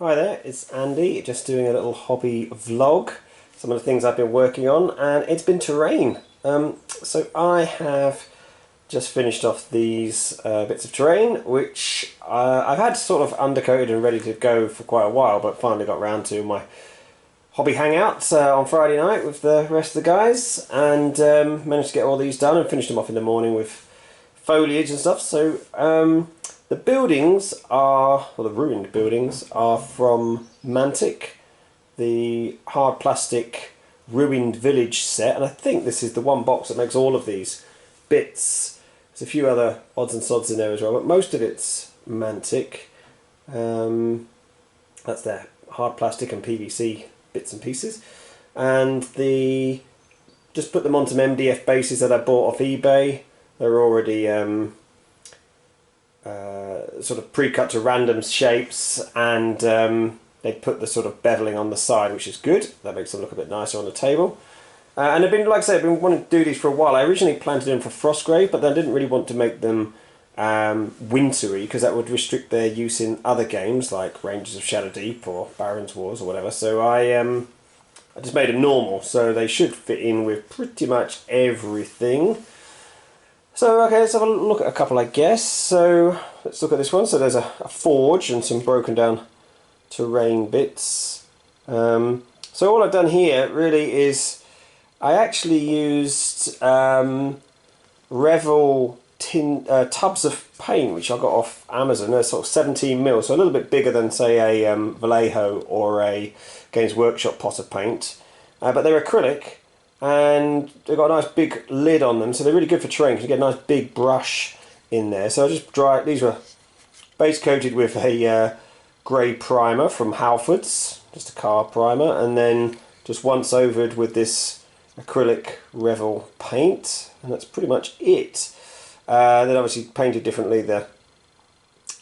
Hi there, it's Andy, just doing a little hobby vlog, some of the things I've been working on, and it's been terrain. So I have just finished off these bits of terrain, which I've had sort of undercoated and ready to go for quite a while, but finally got round to my hobby hangout on Friday night with the rest of the guys, and managed to get all these done and finished them off in the morning with foliage and stuff. So the buildings are, well, the ruined buildings are from Mantic, the hard plastic ruined village set, and I think this is the one box that makes all of these bits. There's a few other odds and sods in there as well, but most of it's Mantic. That's their hard plastic and PVC bits and pieces, and just put them on some MDF bases that I bought off eBay. They're already sort of pre-cut to random shapes, and they put the sort of beveling on the side, which is good. That makes them look a bit nicer on the table. And I've been, like I say, I've been wanting to do these for a while. I originally planted them for frostgrave, but I didn't really want to make them wintry, because that would restrict their use in other games like Rangers of Shadow Deep or Baron's Wars or whatever. So I just made them normal, so they should fit in with pretty much everything. So okay, let's have a look at a couple, I guess. So let's look at this one. So there's a forge and some broken down terrain bits. So all I've done here really is I actually used Revel tubs of paint, which I got off Amazon. They're sort of 17mm, so a little bit bigger than, say, a Vallejo or a Games Workshop pot of paint. But they're acrylic, and they've got a nice big lid on them, so they're really good for terrain because you get a nice big brush in there. So I just these were base coated with a grey primer from Halfords, just a car primer, and then just once overed with this acrylic Revel paint, and that's pretty much it. Then obviously painted differently the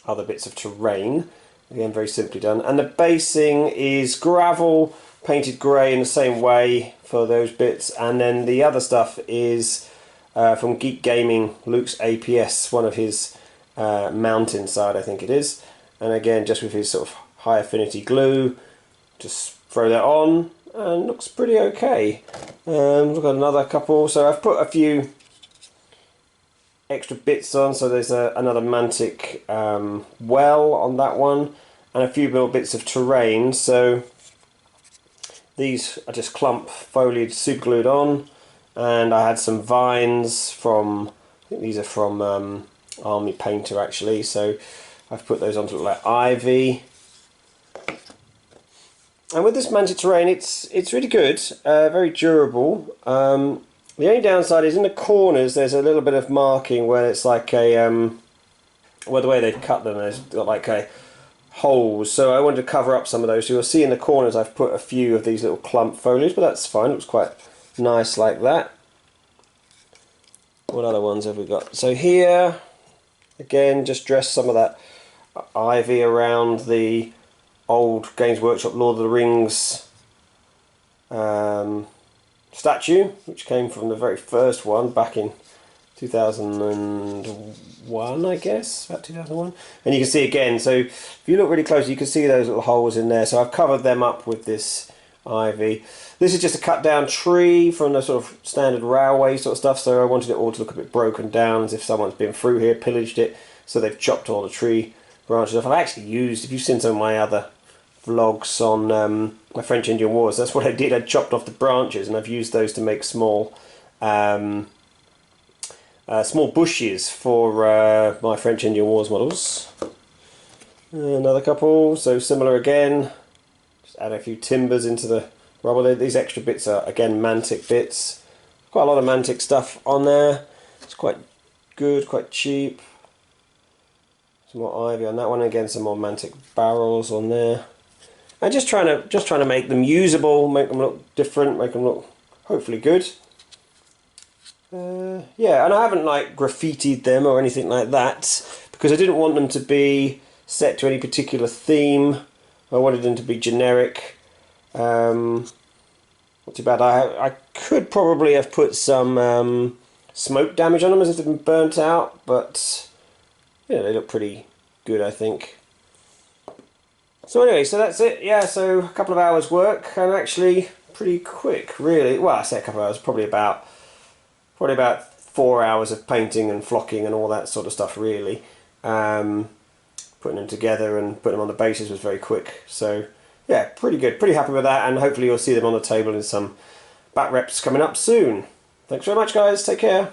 other bits of terrain, again very simply done, and the basing is gravel painted grey in the same way for those bits, and then the other stuff is from Geek Gaming, Luke's APS, one of his mountain side I think it is, and again just with his sort of high affinity glue, just throw that on and looks pretty okay. We've got another couple, so I've put a few extra bits on, so there's another Mantic well on that one, and a few little bits of terrain. So these are just clump foliage super glued on, and I had some vines from, I think these are from Army Painter actually, so I've put those on to look like ivy. And with this Mantic terrain, it's really good, very durable. The only downside is in the corners there's a little bit of marking where it's like a well, the way they've cut them, there's got like a holes, so I wanted to cover up some of those. So you'll see in the corners I've put a few of these little clump foliage, but that's fine, it looks quite nice like that. What other ones have we got? So here again, just dress some of that ivy around the old Games Workshop Lord of the Rings statue, which came from the very first one back in 2001, I guess, about 2001. And you can see again, so if you look really close, you can see those little holes in there. So I've covered them up with this ivy. This is just a cut down tree from the sort of standard railway sort of stuff, so I wanted it all to look a bit broken down, as if someone's been through here, pillaged it, so they've chopped all the tree branches off. I've actually used, if you've seen some of my other vlogs on my French Indian Wars, that's what I did. I chopped off the branches and I've used those to make small small bushes for my French Indian Wars models. Another couple, so similar again, just add a few timbers into the rubble. These extra bits are again Mantic bits, quite a lot of Mantic stuff on there. It's quite good, quite cheap. Some more ivy on that one, again some more Mantic barrels on there. And just trying to make them usable, make them look different, make them look hopefully good. Yeah, and I haven't like graffitied them or anything like that, because I didn't want them to be set to any particular theme. I wanted them to be generic. Not too bad. I could probably have put some smoke damage on them as if they've been burnt out, but yeah, they look pretty good, I think. So anyway, so that's it. Yeah, so a couple of hours work, and actually pretty quick, really. Well, I say a couple of hours, probably about 4 hours of painting and flocking and all that sort of stuff, really. Putting them together and putting them on the bases was very quick. So yeah, pretty good. Pretty happy with that, and hopefully you'll see them on the table in some back reps coming up soon. Thanks very much, guys. Take care.